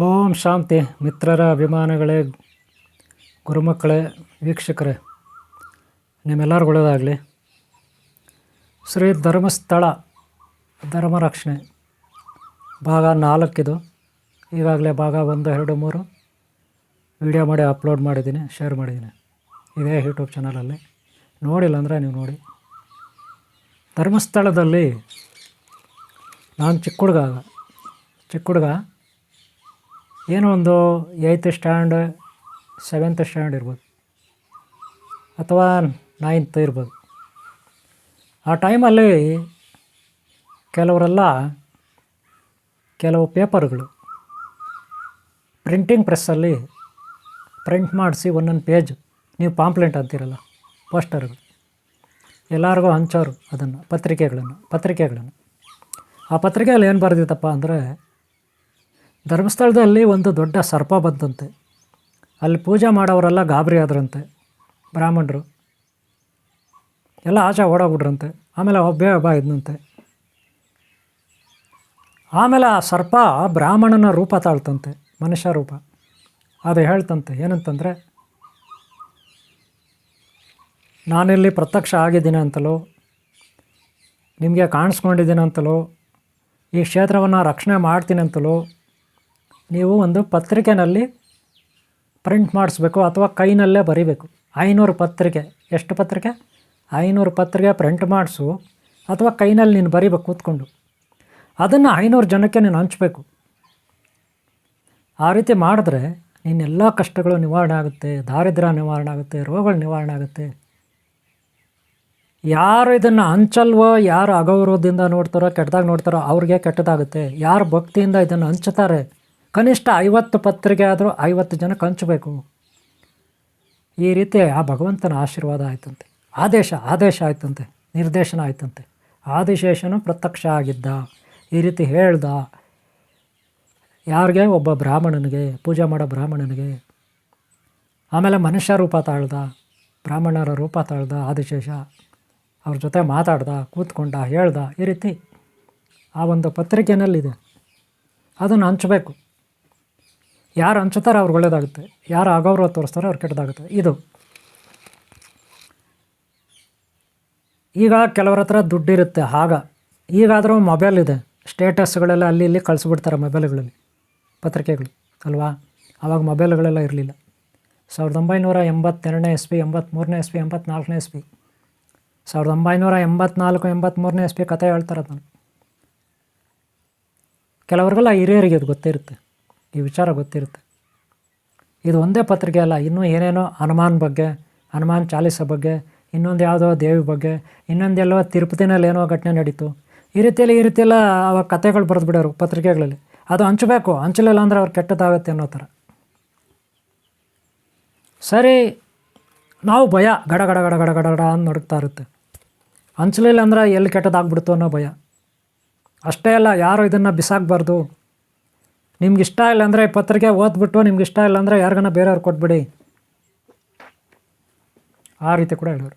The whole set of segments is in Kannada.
ಓಂ ಶಾಂತಿ ಮಿತ್ರರ ಅಭಿಮಾನಿಗಳೇ, ಗುರುಮಕ್ಕಳೇ, ವೀಕ್ಷಕರೇ, ನಿಮ್ಮೆಲ್ಲರಿಗೂ ಒಳ್ಳೆಯದಾಗಲಿ. ಶ್ರೀ ಧರ್ಮಸ್ಥಳ ಧರ್ಮರಕ್ಷಣೆ ಭಾಗ 4 ಇದು. ಈಗಾಗಲೇ ಭಾಗ 1, 2, 3 ವಿಡಿಯೋ ಮಾಡಿ ಅಪ್ಲೋಡ್ ಮಾಡಿದ್ದೀನಿ, ಶೇರ್ ಮಾಡಿದ್ದೀನಿ ಇದೇ ಯೂಟ್ಯೂಬ್ ಚಾನಲಲ್ಲಿ. ನೋಡಿಲ್ಲ ಅಂದರೆ ನೀವು ನೋಡಿ. ಧರ್ಮಸ್ಥಳದಲ್ಲಿ ನಾನು ಚಿಕ್ಕ ಹುಡುಗ ಏನೋ ಒಂದು 8th ಸ್ಟ್ಯಾಂಡ್ 7th ಸ್ಟ್ಯಾಂಡ್ ಇರ್ಬೋದು, ಅಥವಾ 9th ಇರ್ಬೋದು. ಆ ಟೈಮಲ್ಲಿ ಕೆಲವು ಪೇಪರ್ಗಳು ಪ್ರಿಂಟಿಂಗ್ ಪ್ರೆಸ್ಸಲ್ಲಿ ಪ್ರಿಂಟ್ ಮಾಡಿಸಿ ಒಂದೊಂದು ಪೇಜ್, ನೀವು ಪಾಂಪ್ಲೆಂಟ್ ಅಂತೀರಲ್ಲ, ಪೋಸ್ಟರ್ಗಳು ಎಲ್ಲರಿಗೂ ಹಂಚೋರು ಅದನ್ನು, ಪತ್ರಿಕೆಗಳನ್ನು. ಆ ಪತ್ರಿಕೆಯಲ್ಲಿ ಏನು ಬರೆದಿತ್ತಪ್ಪ ಅಂದರೆ, ಧರ್ಮಸ್ಥಳದಲ್ಲಿ ಒಂದು ದೊಡ್ಡ ಸರ್ಪ ಬಂದಂತೆ, ಅಲ್ಲಿ ಪೂಜೆ ಮಾಡೋರೆಲ್ಲ ಗಾಬರಿ ಆದ್ರಂತೆ, ಬ್ರಾಹ್ಮಣರು ಎಲ್ಲ ಆಚೆ ಓಡೋಗ್ಬಿಟ್ರಂತೆ. ಆಮೇಲೆ ಒಬ್ಬ ಇದ್ನಂತೆ. ಆಮೇಲೆ ಆ ಸರ್ಪ ಬ್ರಾಹ್ಮಣನ ರೂಪ ತಾಳ್ತಂತೆ, ಮನುಷ್ಯ ರೂಪ. ಅದು ಹೇಳ್ತಂತೆ ಏನಂತಂದರೆ, ನಾನಿಲ್ಲಿ ಪ್ರತ್ಯಕ್ಷ ಆಗಿದ್ದೀನಿ ಅಂತಲೋ, ನಿಮಗೆ ಕಾಣಿಸ್ಕೊಂಡಿದ್ದೀನಿ ಅಂತಲೋ, ಈ ಕ್ಷೇತ್ರವನ್ನು ರಕ್ಷಣೆ ಮಾಡ್ತೀನಿ ಅಂತಲೋ ನೀವು ಒಂದು ಪತ್ರಿಕೆಯಲ್ಲಿ ಪ್ರಿಂಟ್ ಮಾಡಿಸ್ಬೇಕು, ಅಥವಾ ಕೈನಲ್ಲೇ ಬರೀಬೇಕು. 500 ಪತ್ರಿಕೆ, ಎಷ್ಟು ಪತ್ರಿಕೆ? 500 ಪತ್ರಿಕೆ ಪ್ರಿಂಟ್ ಮಾಡಿಸು, ಅಥವಾ ಕೈನಲ್ಲಿ ನೀನು ಬರೀಬೇಕು ಕೂತ್ಕೊಂಡು. ಅದನ್ನು 500 ಜನಕ್ಕೆ ನೀನು ಹಂಚಬೇಕು. ಆ ರೀತಿ ಮಾಡಿದ್ರೆ ನಿನ್ನೆಲ್ಲ ಕಷ್ಟಗಳು ನಿವಾರಣೆ ಆಗುತ್ತೆ, ದಾರಿದ್ರ್ಯ ನಿವಾರಣೆ ಆಗುತ್ತೆ, ರೋಗಗಳು ನಿವಾರಣೆ ಆಗುತ್ತೆ. ಯಾರು ಇದನ್ನು ಹಂಚಲ್ವೋ, ಯಾರು ಅಗೌರವದಿಂದ ನೋಡ್ತಾರೋ, ಕೆಟ್ಟದಾಗ ನೋಡ್ತಾರೋ ಅವ್ರಿಗೆ ಕೆಟ್ಟದಾಗುತ್ತೆ. ಯಾರು ಭಕ್ತಿಯಿಂದ ಇದನ್ನು ಹಂಚ್ತಾರೆ, ಕನಿಷ್ಠ 50 ಪತ್ರಿಕೆ ಆದರೂ 50 ಜನಕ್ಕೆ ಹಂಚಬೇಕು. ಈ ರೀತಿ ಆ ಭಗವಂತನ ಆಶೀರ್ವಾದ ಆಯ್ತಂತೆ, ಆದೇಶ ಆಯ್ತಂತೆ, ನಿರ್ದೇಶನ ಆಯ್ತಂತೆ. ಆದಿಶೇಷನು ಪ್ರತ್ಯಕ್ಷ ಆಗಿದ್ದ, ಈ ರೀತಿ ಹೇಳ್ದ. ಯಾರಿಗೆ? ಒಬ್ಬ ಬ್ರಾಹ್ಮಣನಿಗೆ, ಪೂಜೆ ಮಾಡೋ ಬ್ರಾಹ್ಮಣನಿಗೆ. ಆಮೇಲೆ ಮನುಷ್ಯ ರೂಪ ತಾಳ್ದ, ಬ್ರಾಹ್ಮಣರ ರೂಪ ತಾಳ್ದ ಆದಿಶೇಷ. ಅವ್ರ ಜೊತೆ ಮಾತಾಡ್ದ, ಕೂತ್ಕೊಂಡ, ಹೇಳ್ದ. ಈ ರೀತಿ ಆ ಒಂದು ಪತ್ರಿಕೆಯಲ್ಲಿದೆ. ಅದನ್ನು ಹಂಚಬೇಕು. ಯಾರು ಹಂಚುತ್ತಾರೆ ಅವ್ರಿಗೆ ಒಳ್ಳೆಯದಾಗುತ್ತೆ, ಯಾರು ಅಗೌರವ ತೋರಿಸ್ತಾರೆ ಅವ್ರು ಕೆಟ್ಟದಾಗುತ್ತೆ. ಇದು ಈಗ ಕೆಲವ್ರ ಹತ್ರ ದುಡ್ಡಿರುತ್ತೆ. ಈಗಾದರೂ ಮೊಬೈಲ್ ಇದೆ, ಸ್ಟೇಟಸ್ಗಳೆಲ್ಲ ಅಲ್ಲಿ ಇಲ್ಲಿ ಕಳಿಸ್ಬಿಡ್ತಾರೆ ಮೊಬೈಲ್ಗಳಲ್ಲಿ, ಪತ್ರಿಕೆಗಳು ಅಲ್ವಾ. ಆವಾಗ ಮೊಬೈಲ್ಗಳೆಲ್ಲ ಇರಲಿಲ್ಲ. 1982ನೇ ಇಸ್ವಿ, 83ನೇ ಇಸ್ವಿ, 84ನೇ ಇಸ್ವಿ, 1984, 83ನೇ ಇಸ್ವಿ ಕಥೆ ಹೇಳ್ತಾರೆ ನಾನು. ಕೆಲವ್ರಿಗೆಲ್ಲ ಹಿರಿಯರಿಗೆ ಇದು ಗೊತ್ತಿರುತ್ತೆ, ಈ ವಿಚಾರ ಗೊತ್ತಿರುತ್ತೆ. ಇದು ಒಂದೇ ಪತ್ರಿಕೆ ಅಲ್ಲ, ಇನ್ನೂ ಏನೇನೋ ಹನುಮಾನ್ ಚಾಲೀಸ ಬಗ್ಗೆ, ಇನ್ನೊಂದು ಯಾವುದೋ ದೇವಿ ಬಗ್ಗೆ, ಇನ್ನೊಂದೆಲ್ಲೋ ತಿರುಪತಿನಲ್ಲಿ ಏನೋ ಘಟನೆ ನಡೀತು. ಈ ರೀತಿಯೆಲ್ಲ ಅವಾಗ ಕಥೆಗಳು ಬರೆದು ಬಿಡೋರು ಪತ್ರಿಕೆಗಳಲ್ಲಿ. ಅದು ಹಂಚಬೇಕು, ಹಂಚಲಿಲ್ಲ ಅಂದರೆ ಅವ್ರು ಕೆಟ್ಟದಾಗುತ್ತೆ ಅನ್ನೋ ಥರ. ಸರಿ, ನಾವು ಭಯ ಗಡ ಅಂತ ನಡುಗ್ತಾ ಇರುತ್ತೆ. ಹಂಚಲಿಲ್ಲ ಅಂದರೆ ಎಲ್ಲಿ ಕೆಟ್ಟದಾಗ್ಬಿಡ್ತು ಅನ್ನೋ ಭಯ. ಅಷ್ಟೇ ಅಲ್ಲ, ಯಾರು ಇದನ್ನು ಬಿಸಾಕಬಾರ್ದು. ನಿಮ್ಗೆ ಇಷ್ಟ ಇಲ್ಲ ಅಂದರೆ ಪತ್ರಿಕೆ ಓದ್ಬಿಟ್ಟು, ನಿಮ್ಗೆ ಇಷ್ಟ ಇಲ್ಲ ಅಂದರೆ ಯಾರಿಗಾನ ಬೇರೆಯವ್ರು ಕೊಟ್ಬಿಡಿ. ಆ ರೀತಿ ಕೂಡ ಹೇಳೋರು.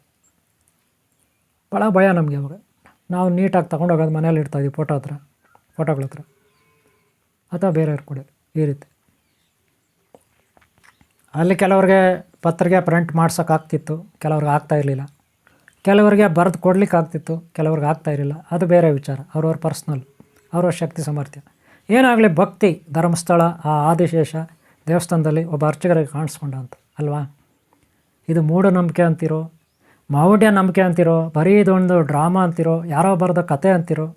ಭಾಳ ಭಯ ನಮಗೆ ಅವಾಗ. ನಾವು ನೀಟಾಗಿ ತೊಗೊಂಡೋಗೋದು ಮನೇಲಿ ಇಡ್ತಾಯಿದ್ವಿ, ಫೋಟೋಗಳ ಹತ್ರ, ಅಥವಾ ಬೇರೆಯವ್ರು ಕೊಡಿ. ಈ ರೀತಿ ಅಲ್ಲಿ ಕೆಲವ್ರಿಗೆ ಪತ್ರಿಕೆ ಪ್ರಿಂಟ್ ಮಾಡ್ಸೋಕ್ಕಾಗ್ತಿತ್ತು, ಕೆಲವ್ರಿಗೆ ಆಗ್ತಾಯಿರಲಿಲ್ಲ. ಕೆಲವರಿಗೆ ಬರೆದು ಕೊಡ್ಲಿಕ್ಕೆ ಆಗ್ತಿತ್ತು, ಕೆಲವ್ರಿಗೆ ಆಗ್ತಾಯಿರಲಿಲ್ಲ. ಅದು ಬೇರೆ ವಿಚಾರ, ಅವ್ರವ್ರ ಪರ್ಸ್ನಲ್, ಅವ್ರವ್ರ ಶಕ್ತಿ ಸಾಮರ್ಥ್ಯ. ಏನಾಗಲಿ, ಭಕ್ತಿ ಧರ್ಮಸ್ಥಳ ಆ ಆದಿಶೇಷ ದೇವಸ್ಥಾನದಲ್ಲಿ ಒಬ್ಬ ಅರ್ಚಕರಿಗೆ ಕಾಣಿಸ್ಕೊಂಡ ಅಂತ ಅಲ್ವಾ. ಇದು ಮೂಢನಂಬಿಕೆ ಅಂತಿರೋ, ಮೌಢ್ಯ ನಂಬಿಕೆ ಅಂತಿರೋ, ಬರೀ ಇದೊಂದು ಡ್ರಾಮಾ ಅಂತಿರೋ, ಯಾರೋ ಬರೆದ ಕತೆ ಅಂತಿರೋ,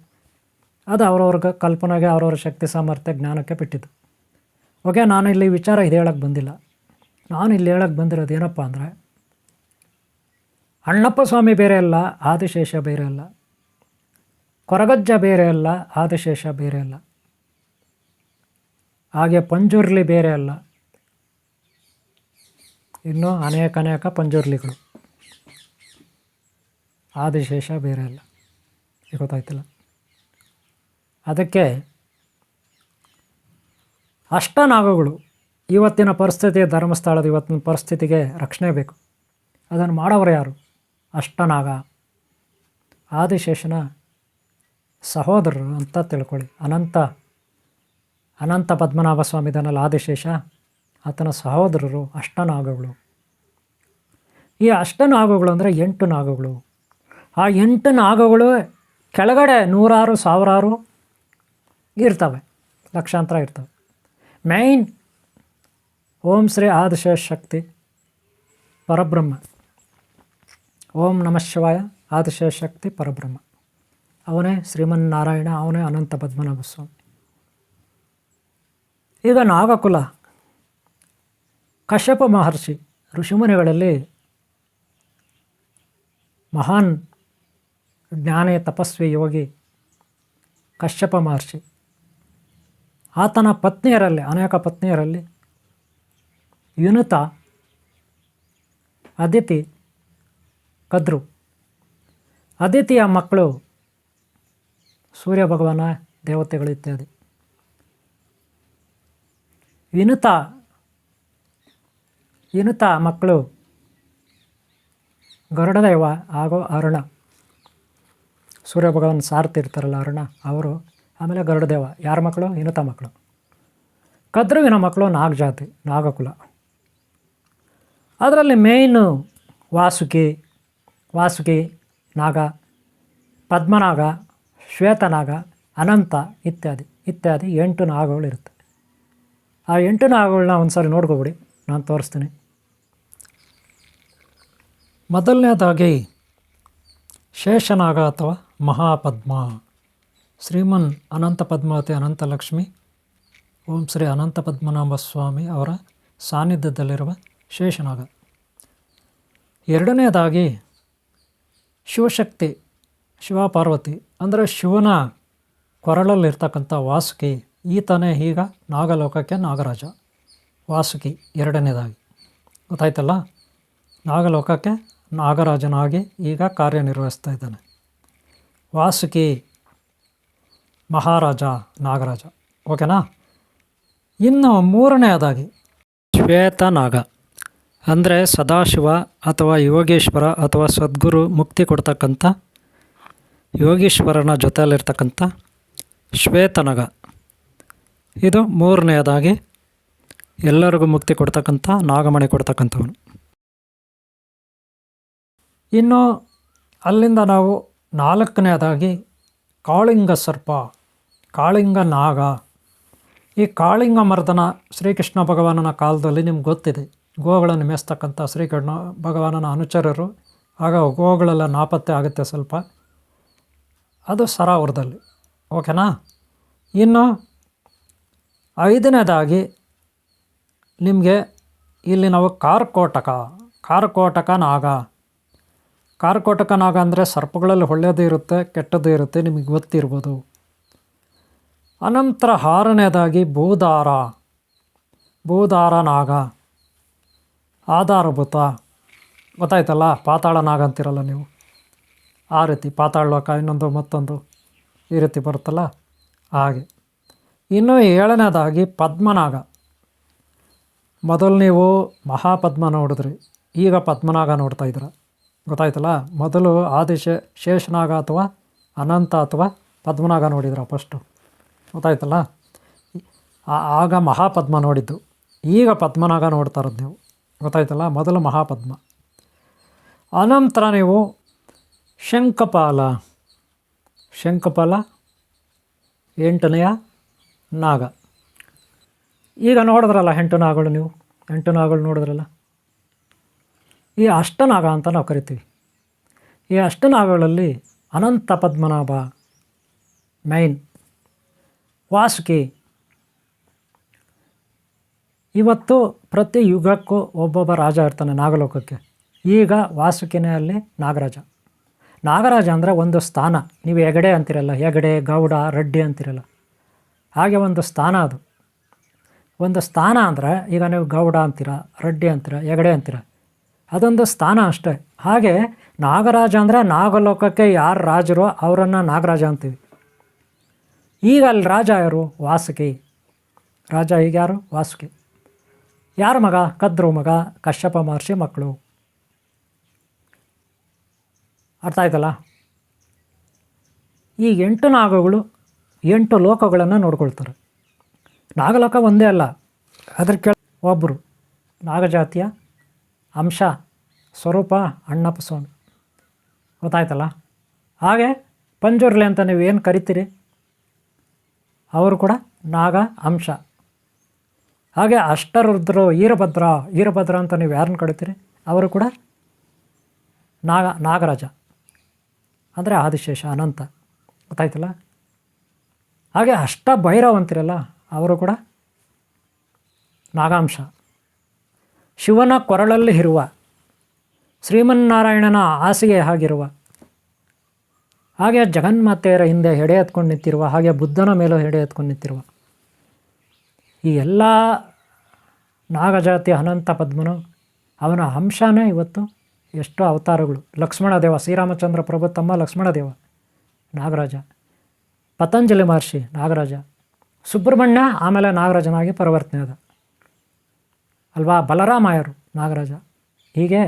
ಅದು ಅವ್ರವ್ರಿಗೆ ಕಲ್ಪನೆಗೆ, ಅವ್ರವ್ರ ಶಕ್ತಿ ಸಾಮರ್ಥ್ಯ ಜ್ಞಾನಕ್ಕೆ ಬಿಟ್ಟಿದ್ದು. ಓಕೆ, ನಾನು ಇಲ್ಲಿ ವಿಚಾರ ಇದು ಹೇಳೋಕ್ಕೆ ಬಂದಿಲ್ಲ. ನಾನು ಇಲ್ಲಿ ಹೇಳೋಕ್ಕೆ ಬಂದಿರೋದು ಏನಪ್ಪ ಅಂದರೆ, ಅಣ್ಣಪ್ಪ ಸ್ವಾಮಿ ಬೇರೆ ಅಲ್ಲ, ಆದಿಶೇಷ ಬೇರೆ ಅಲ್ಲ. ಕೊರಗಜ್ಜ ಬೇರೆ ಅಲ್ಲ, ಆದಿಶೇಷ ಬೇರೆ ಅಲ್ಲ. ಹಾಗೆ ಪಂಜುರ್ಲಿ ಬೇರೆ ಅಲ್ಲ. ಇನ್ನೂ ಅನೇಕ ಪಂಜುರ್ಲಿಗಳು. ಆದಿಶೇಷ ಬೇರೆ ಅಲ್ಲ. ಗೊತ್ತಾಯ್ತಿಲ್ಲ. ಅದಕ್ಕೆ ಅಷ್ಟನಾಗಗಳು ಇವತ್ತಿನ ಪರಿಸ್ಥಿತಿ, ಧರ್ಮಸ್ಥಳದ ಇವತ್ತಿನ ಪರಿಸ್ಥಿತಿಗೆ ರಕ್ಷಣೆ ಬೇಕು. ಅದನ್ನು ಮಾಡೋರು ಯಾರು? ಅಷ್ಟನಾಗ ಆದಿಶೇಷನ ಸಹೋದರರು ಅಂತ ತಿಳ್ಕೊಳ್ಳಿ. ಅನಂತ ಅನಂತ ಪದ್ಮನಾಭ ಸ್ವಾಮಿ ಇದಾನಲ್ಲ ಆದಿಶೇಷ, ಆತನ ಸಹೋದರರು ಅಷ್ಟನಾಗಗಳು. ಈ ಅಷ್ಟನಾಗಗಳು ಅಂದರೆ 8 ನಾಗಗಳು. ಆ 8 ನಾಗಗಳು ಕೆಳಗಡೆ 100 ಸಾವಿರಾರು ಇರ್ತವೆ, ಲಕ್ಷಾಂತರ ಇರ್ತವೆ. ಮೈನ್ ಓಂ ಶ್ರೀ ಆದಿಶೇಷ ಶಕ್ತಿ ಪರಬ್ರಹ್ಮ, ಓಂ ನಮಃ ಶಿವಾಯ ಆದಿಶೇಷ ಶಕ್ತಿ ಪರಬ್ರಹ್ಮ, ಅವನೇ ಶ್ರೀಮನ್ನಾರಾಯಣ, ಅವನೇ ಅನಂತ ಪದ್ಮನಾಭ ಸ್ವಾಮಿ. ಈಗ ನಾಗಕುಲ, ಕಶ್ಯಪ ಮಹರ್ಷಿ ಋಷಿಮುನಿಗಳಲ್ಲಿ ಮಹಾನ್ ಜ್ಞಾನಿ ತಪಸ್ವಿ ಯೋಗಿ ಕಶ್ಯಪ ಮಹರ್ಷಿ. ಆತನ ಪತ್ನಿಯರಲ್ಲಿ, ಅನೇಕ ಪತ್ನಿಯರಲ್ಲಿ ಯುನುತ, ಅದಿತಿ, ಕದ್ರು. ಅದಿತಿಯ ಮಕ್ಕಳು ಸೂರ್ಯ ಭಗವಾನ, ದೇವತೆಗಳು ಇತ್ಯಾದಿ. ವಿನುತ ಮಕ್ಕಳು ಗರುಡದೇವ ಹಾಗೂ ಅರುಣ. ಸೂರ್ಯ ಭಗವಾನ್ ಸಾರ್ತಿರ್ತಾರಲ್ಲ ಅರುಣ, ಅವರು. ಆಮೇಲೆ ಗರುಡದೇವ ಯಾರ ಮಕ್ಕಳು? ವಿನುತ ಮಕ್ಕಳು. ಕದ್ರುವಿನ ಮಕ್ಕಳು ನಾಗಜಾತಿ, ನಾಗಕುಲ. ಅದರಲ್ಲಿ ಮೇಯ್ನು ವಾಸುಕಿ ನಾಗ, ಪದ್ಮನಾಗ, ಶ್ವೇತನಾಗ, ಅನಂತ ಇತ್ಯಾದಿ 8 ನಾಗಗಳು ಇರುತ್ತೆ. ಆ 8 ನಾಗಗಳನ್ನ ಒಂದು ಸಾರಿ ನೋಡ್ಕೊಬಿಡಿ, ನಾನು ತೋರಿಸ್ತೀನಿ. ಮೊದಲನೇದಾಗಿ ಶೇಷನಾಗ ಅಥವಾ ಮಹಾಪದ್ಮ, ಶ್ರೀಮನ್ ಅನಂತ ಪದ್ಮಾವತಿ ಅನಂತಲಕ್ಷ್ಮಿ ಓಂ ಶ್ರೀ ಅನಂತ ಪದ್ಮನಾಭ ಸ್ವಾಮಿ ಅವರ ಸಾನ್ನಿಧ್ಯದಲ್ಲಿರುವ ಶೇಷನಾಗ. ಎರಡನೇದಾಗಿ ಶಿವಶಕ್ತಿ, ಶಿವಪಾರ್ವತಿ ಅಂದರೆ ಶಿವನ ಕೊರಳಲ್ಲಿರ್ತಕ್ಕಂಥ ವಾಸುಕಿ. ಈತನೇ ಈಗ ನಾಗಲೋಕಕ್ಕೆ ನಾಗರಾಜ. ವಾಸುಕಿ ಎರಡನೇದಾಗಿ, ಗೊತ್ತಾಯ್ತಲ್ಲ. ನಾಗಲೋಕಕ್ಕೆ ನಾಗರಾಜನಾಗಿ ಈಗ ಕಾರ್ಯನಿರ್ವಹಿಸ್ತಾ ಇದ್ದಾನೆ. ವಾಸುಕಿ ಮಹಾರಾಜ, ನಾಗರಾಜ. ಓಕೆನಾ. ಇನ್ನು ಮೂರನೆಯದಾಗಿ ಶ್ವೇತನಾಗ ಅಂದರೆ ಸದಾಶಿವ ಅಥವಾ ಯೋಗೇಶ್ವರ ಅಥವಾ ಸದ್ಗುರು ಮುಕ್ತಿ ಕೊಡ್ತಕ್ಕಂಥ ಯೋಗೀಶ್ವರನ ಜೊತೆಯಲ್ಲಿರ್ತಕ್ಕಂಥ ಶ್ವೇತನಾಗ. ಇದು ಮೂರನೆಯದಾಗಿ ಎಲ್ಲರಿಗೂ ಮುಕ್ತಿ ಕೊಡ್ತಕ್ಕಂಥ, ನಾಗಮಣಿ ಕೊಡ್ತಕ್ಕಂಥವನು. ಇನ್ನು ಅಲ್ಲಿಂದ ನಾವು ನಾಲ್ಕನೆಯದಾಗಿ ಕಾಳಿಂಗ ಸರ್ಪ, ಕಾಳಿಂಗ ನಾಗ. ಈ ಕಾಳಿಂಗ ಮರ್ದನ ಶ್ರೀಕೃಷ್ಣ ಭಗವಾನನ ಕಾಲದಲ್ಲಿ ನಿಮ್ಗೆ ಗೊತ್ತಿದೆ, ಗೋಗಳನ್ನು ಮೇಯಿಸ್ತಕ್ಕಂಥ ಶ್ರೀಕೃಷ್ಣ ಭಗವಾನನ ಅನುಚರರು. ಆಗ ಗೋಗಳೆಲ್ಲ ನಾಪತ್ತೆ ಆಗುತ್ತೆ ಸ್ವಲ್ಪ, ಅದು ಸರಾವರದಲ್ಲಿ. ಓಕೆನಾ. ಇನ್ನು ಐದನೇದಾಗಿ ನಿಮಗೆ ಇಲ್ಲಿ ನಾವು ಕಾರ್ಕೋಟಕ ನಾಗ. ಕಾರ್ಕೋಟಕ ನಾಗ ಅಂದರೆ ಸರ್ಪಗಳಲ್ಲಿ ಒಳ್ಳೆಯದು ಇರುತ್ತೆ, ಕೆಟ್ಟದ್ದು ಇರುತ್ತೆ, ನಿಮಗೆ ಗೊತ್ತಿರ್ಬೋದು. ಅನಂತರ ಆರನೇದಾಗಿ ಭೂದಾರ ನಾಗ, ಆಧಾರಭೂತ. ಗೊತ್ತಾಯ್ತಲ್ಲ, ಪಾತಾಳ ನಾಗ ಅಂತಿರಲ್ಲ ನೀವು, ಆ ರೀತಿ ಪಾತಾಳ ಲೋಕ, ಇನ್ನೊಂದು ಮತ್ತೊಂದು ಈ ರೀತಿ ಬರುತ್ತಲ್ಲ ಹಾಗೆ. ಇನ್ನು ಏಳನೇದಾಗಿ ಪದ್ಮನಾಗ. ಮೊದಲು ನೀವು ಮಹಾಪದ್ಮ ನೋಡಿದ್ರಿ, ಈಗ ಪದ್ಮನಾಗ ನೋಡ್ತಾ ಇದ್ದೀರ. ಗೊತ್ತಾಯ್ತಲ್ಲ. ಮೊದಲು ಶೇಷನಾಗ ಅಥವಾ ಅನಂತ ಅಥವಾ ಪದ್ಮನಾಗ ನೋಡಿದ್ರ ಫಸ್ಟು, ಗೊತ್ತಾಯ್ತಲ್ಲ. ಆಗ ಮಹಾಪದ್ಮ ನೋಡಿದ್ದು, ಈಗ ಪದ್ಮನಾಗ ನೋಡ್ತಾ ಇರೋದು ನೀವು, ಗೊತ್ತಾಯ್ತಲ್ಲ. ಮೊದಲು ಮಹಾಪದ್ಮ, ಅನಂತರ ನೀವು ಶಂಖಪಾಲ 8ನೆಯ ನಾಗ. ಈಗ ನೋಡಿದ್ರಲ್ಲ 8 ನಾಗಗಳು, ನೀವು 8 ನಾಗಗಳು ನೋಡಿದ್ರಲ್ಲ. ಈ ಅಷ್ಟನಾಗ ಅಂತ ನಾವು ಕರಿತೀವಿ. ಈ ಅಷ್ಟನಾಗಗಳಲ್ಲಿ ಅನಂತ ಪದ್ಮನಾಭ ಮೈನ್, ವಾಸುಕಿ. ಇವತ್ತು ಪ್ರತಿ ಯುಗಕ್ಕೂ ಒಬ್ಬೊಬ್ಬ ರಾಜ ಇರ್ತಾನೆ ನಾಗಲೋಕಕ್ಕೆ. ಈಗ ವಾಸುಕಿನೇ ಅಲ್ಲಿ ನಾಗರಾಜ. ನಾಗರಾಜ ಅಂದರೆ ಒಂದು ಸ್ಥಾನ. ನೀವು ಹೆಗಡೆ ಅಂತಿರಲ್ಲ, ಹೆಗಡೆ, ಗೌಡ, ರೆಡ್ಡಿ ಅಂತಿರಲ್ಲ, ಹಾಗೆ ಒಂದು ಸ್ಥಾನ ಅದು. ಒಂದು ಸ್ಥಾನ ಅಂದರೆ ಈಗ ನೀವು ಗೌಡ ಅಂತೀರ, ರೆಡ್ಡಿ ಅಂತೀರ, ಹೆಗಡೆ ಅಂತೀರ, ಅದೊಂದು ಸ್ಥಾನ ಅಷ್ಟೇ. ಹಾಗೆ ನಾಗರಾಜ ಅಂದರೆ ನಾಗಲೋಕಕ್ಕೆ ಯಾರು ರಾಜರೋ ಅವರನ್ನು ನಾಗರಾಜ ಅಂತೀವಿ. ಈಗ ಅಲ್ಲಿ ರಾಜ ಯಾರು? ವಾಸುಕಿ ರಾಜ. ಈಗ ಯಾರು? ವಾಸುಕಿ. ಯಾರ ಮಗ? ಕದ್ರು ಮಗ, ಕಶ್ಯಪ ಮಹರ್ಷಿ ಮಕ್ಕಳು. ಅರ್ಥ ಆಯ್ತಲ್ಲ. ಈ 8 ನಾಗಗಳು 8 ಲೋಕಗಳನ್ನು ನೋಡ್ಕೊಳ್ತಾರೆ. ನಾಗಲೋಕ ಒಂದೇ ಅಲ್ಲ, ಅದ್ರ ಕೆಳ ಒಬ್ಬರು ನಾಗಜಾತಿಯ ಅಂಶ ಸ್ವರೂಪ ಅಣ್ಣಪ್ಪ ಸ್ವಾಮಿ, ಗೊತ್ತಾಯ್ತಲ್ಲ. ಹಾಗೆ ಪಂಜುರ್ಲಿ ಅಂತ ನೀವು ಏನು ಕರಿತೀರಿ ಅವರು ಕೂಡ ನಾಗ ಅಂಶ. ಹಾಗೆ ಅಷ್ಟರುದ್ರರು ಈರಭದ್ರ ಅಂತ ನೀವು ಯಾರನ್ನು ಕರಿತೀರಿ ಅವರು ಕೂಡ ನಾಗರಾಜ ಅಂದರೆ ಆದಿಶೇಷ ಅನಂತ, ಗೊತ್ತಾಯ್ತಲ್ಲ. ಹಾಗೆ ಅಷ್ಟ ಭೈರವ್ ಅಂತಿರಲ್ಲ ಅವರು ಕೂಡ ನಾಗಾಂಶ. ಶಿವನ ಕೊರಳಲ್ಲಿ ಇರುವ ಶ್ರೀಮನ್ನಾರಾಯಣನ ಹಾಸಿಗೆ ಆಗಿರುವ, ಹಾಗೆ ಜಗನ್ಮಾತೆಯರ ಹಿಂದೆ ಹೆಡೆ ಎತ್ಕೊಂಡು ನಿಂತಿರುವ, ಹಾಗೆ ಬುದ್ಧನ ಮೇಲೂ ಹೆಡೆ ಎತ್ಕೊಂಡು ನಿಂತಿರುವ ಈ ಎಲ್ಲ ನಾಗಜಾತಿ ಅನಂತ ಪದ್ಮನು ಅವನ ಅಂಶನೇ ಇವತ್ತು ಎಷ್ಟೋ ಅವತಾರಗಳು. ಲಕ್ಷ್ಮಣದೇವ, ಶ್ರೀರಾಮಚಂದ್ರ ಪ್ರಭು ತಮ್ಮ ಲಕ್ಷ್ಮಣದೇವ ನಾಗರಾಜ, ಪತಂಜಲಿ ಮಹರ್ಷಿ ನಾಗರಾಜ, ಸುಬ್ರಹ್ಮಣ್ಯ ಆಮೇಲೆ ನಾಗರಾಜನಾಗಿ ಪರಿವರ್ತನೆ ಆದ ಅಲ್ವಾ, ಬಲರಾಮಾಯರು ನಾಗರಾಜ. ಹೀಗೆ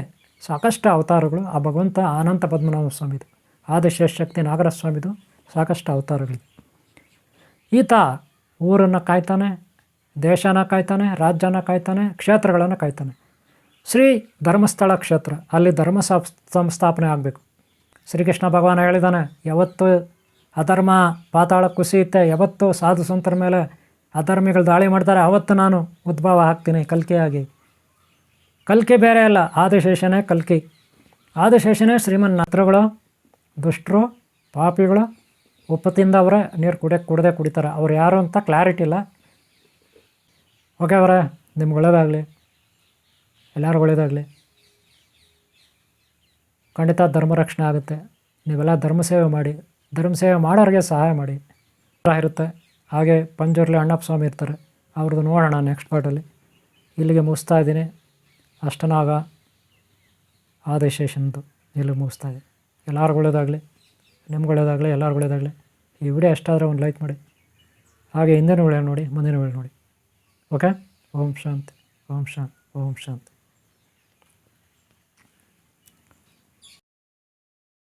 ಸಾಕಷ್ಟು ಅವತಾರಗಳು ಆ ಭಗವಂತ ಅನಂತ ಪದ್ಮನಾಭ ಸ್ವಾಮಿದು, ಆದಿಶೇಷ ಶಕ್ತಿ ನಾಗರಾಜ ಸ್ವಾಮಿದು ಸಾಕಷ್ಟು ಅವತಾರಗಳಿದೆ. ಈತ ಊರನ್ನು ಕಾಯ್ತಾನೆ, ದೇಶನ ಕಾಯ್ತಾನೆ, ರಾಜ್ಯನ ಕಾಯ್ತಾನೆ, ಕ್ಷೇತ್ರಗಳನ್ನು ಕಾಯ್ತಾನೆ. ಶ್ರೀ ಧರ್ಮಸ್ಥಳ ಕ್ಷೇತ್ರ, ಅಲ್ಲಿ ಧರ್ಮ ಸಂಸ್ಥಾಪನೆ ಆಗಬೇಕು. ಶ್ರೀಕೃಷ್ಣ ಭಗವಾನ್ ಹೇಳಿದ್ದಾನೆ, ಯಾವತ್ತು ಅಧರ್ಮ ಪಾತಾಳ ಕುಸಿಯುತ್ತೆ, ಯಾವತ್ತು ಸಾಧು ಸಂತರ ಮೇಲೆ ಅಧರ್ಮಿಗಳು ದಾಳಿ ಮಾಡ್ತಾರೆ, ಆವತ್ತು ನಾನು ಉದ್ಭವ ಆಗ್ತೀನಿ ಕಲ್ಕಿಯಾಗಿ. ಕಲ್ಕಿ ಬೇರೆ ಅಲ್ಲ, ಆದಿಶೇಷನೇ ಕಲ್ಕಿ. ಆದಿಶೇಷನೇ ಶ್ರೀಮನ್ನಾತ್ರಗಳು, ದುಷ್ಟರು, ಪಾಪಿಗಳು, ಉಪ್ಪು ತಿಂದವರೇ ನೀರು ಕುಡದೆ ಕುಡಿತಾರೆ. ಅವ್ರು ಯಾರು ಅಂತ ಕ್ಲಾರಿಟಿ ಇಲ್ಲ. ಓಕೆ ಅವರೇ, ನಿಮ್ಗೆ ಒಳ್ಳೆಯದಾಗಲಿ, ಎಲ್ಲರಿಗೂ ಒಳ್ಳೆಯದಾಗಲಿ. ಖಂಡಿತ ಧರ್ಮ ರಕ್ಷಣೆ ಆಗುತ್ತೆ. ನೀವೆಲ್ಲ ಧರ್ಮ ಸೇವೆ ಮಾಡಿ, ಧರ್ಮ ಸೇವೆ ಮಾಡೋರಿಗೆ ಸಹಾಯ ಮಾಡಿ ಇರುತ್ತೆ. ಹಾಗೆ ಪಂಜುರ್ಲಿ ಅಣ್ಣಪ್ಪ ಸ್ವಾಮಿ ಇರ್ತಾರೆ, ಅವ್ರದ್ದು ನೋಡೋಣ ನೆಕ್ಸ್ಟ್ ಪಾರ್ಟಲ್ಲಿ. ಇಲ್ಲಿಗೆ ಮುಗಿಸ್ತಾ ಇದ್ದೀನಿ. ಅಷ್ಟನಾಗ ಆದಿಶೇಷನ್ದು ಇಲ್ಲಿಗೆ ಮುಗಿಸ್ತಾ ಇದ್ದೀನಿ. ಎಲ್ಲರಿಗೂ ಒಳ್ಳೆಯದಾಗಲಿ, ನಿಮ್ಗೆ ಒಳ್ಳೆಯದಾಗಲಿ, ಎಲ್ಲರಿಗೂ ಒಳ್ಳೆಯದಾಗಲಿ. ಈ ವಿಡಿಯೋ ಎಷ್ಟಾದರೆ ಒಂದು ಲೈಕ್ ಮಾಡಿ. ಹಾಗೆ ಹಿಂದಿನ ವಿಡಿಯೋ ನೋಡಿ, ಮುಂದಿನ ವಿಡಿಯೋ ನೋಡಿ. ಓಕೆ. ಓಂ ಶಾಂತಿ, ಓಂ ಶಾಂತಿ, ಓಂ ಶಾಂತಿ.